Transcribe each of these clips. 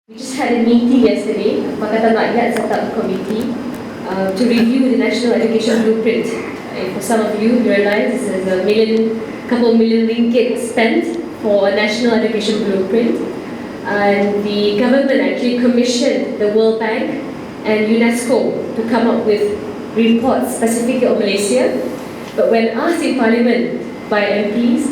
We just had a meeting yesterday. Pakatan Rakyat set up a committee to review the National Education Blueprint. For some of you realize this is couple million ringgit spent for a National Education Blueprint. And the government actually commissioned the World Bank and UNESCO to come up with reports specifically on Malaysia. But when asked in Parliament by MPs,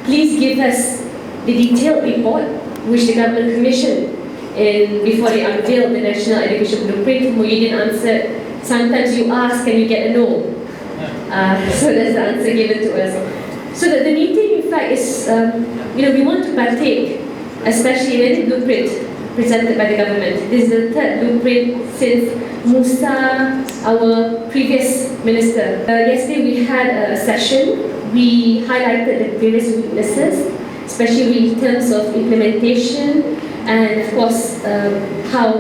please give us the detailed report which the government commissioned before they unveiled the National Education Blueprint, Muhyiddin answered, sometimes you ask and you get a no. So that's the answer given to us. So that the meeting, in fact, is, we want to partake, especially in any blueprint presented by the government. This is the third blueprint since Musa, our previous minister. Yesterday we had a session. We highlighted the various weaknesses, especially in terms of implementation, and of course how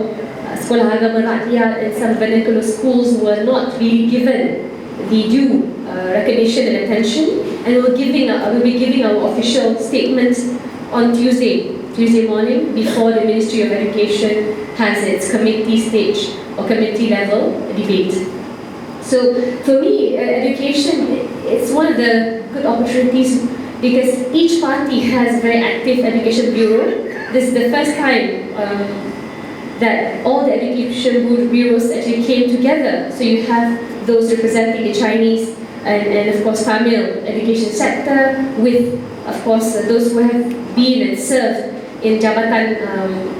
Sekolah Agama Rakyat and some vernacular schools were not really given the due recognition and attention. And we'll be giving our official statement on Tuesday morning before the Ministry of Education has its committee stage or committee level debate. So for me, education, it's one of the good opportunities because each party has a very active education bureau. This is the first time that all the education bureaus actually came together. So you have those representing the Chinese and of course Tamil education sector with, of course, those who have been and served in Jabatan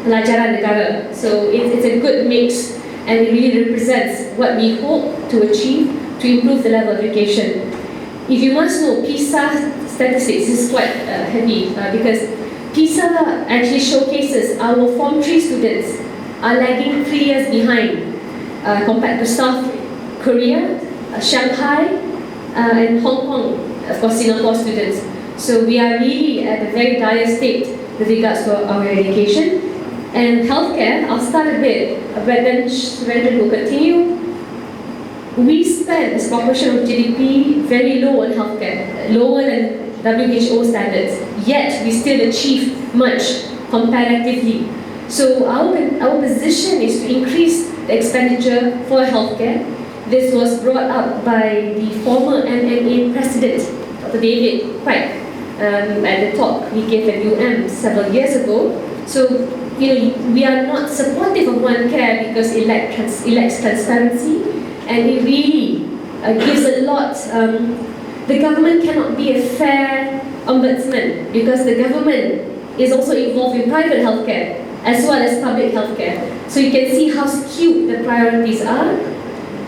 Pelajaran Negara. So it's a good mix and it really represents what we hope to achieve to improve the level of education. If you must know, PISA statistics is quite heavy because PISA actually showcases our Form 3 students are lagging 3 years behind compared to South Korea, Shanghai, and Hong Kong, of course Singapore students. So we are really at a very dire state with regards to our education. And healthcare, I'll start a bit, but then Surendran will continue. We spend as proportion of GDP very low on healthcare, lower than WHO standards, yet we still achieve much comparatively. So our position is to increase the expenditure for healthcare. This was brought up by the former MMA president, Dr. David Quack, at the talk he gave at several years ago. So we are not supportive of one care because it lacks transparency, and it really gives a lot. The government cannot be a fair ombudsman because the government is also involved in private healthcare as well as public healthcare. So you can see how skewed the priorities are.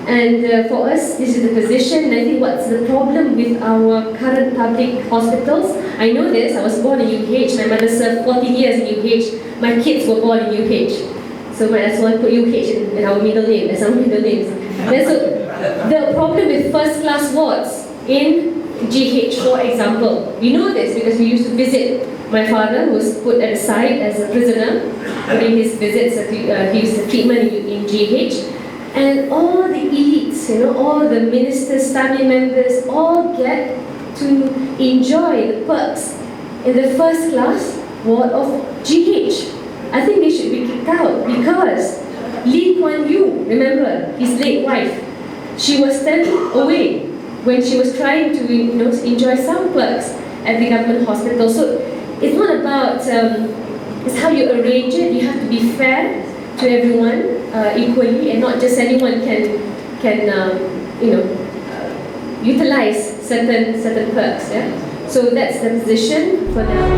And for us, this is the position. And I think what's the problem with our current public hospitals? I know this. I was born in UH. My mother served 14 years in UH. My kids were born in UH. So might as well put UH in our middle name, as our middle names. And so the problem with first-class wards in GH, for example, we know this because we used to visit my father, who was put at the side as a prisoner during his visits. He used the treatment in GH. And all the elites, all the ministers, family members, all get to enjoy the perks in the first class ward of GH. I think they should be kicked out because Lee Kuan Yew, remember, his late wife, she was sent away when she was trying to enjoy some perks at the government hospital. So it's not about, it's how you arrange it. You have to be fair to everyone equally, and not just anyone can utilize certain perks. Yeah? So that's the position for now.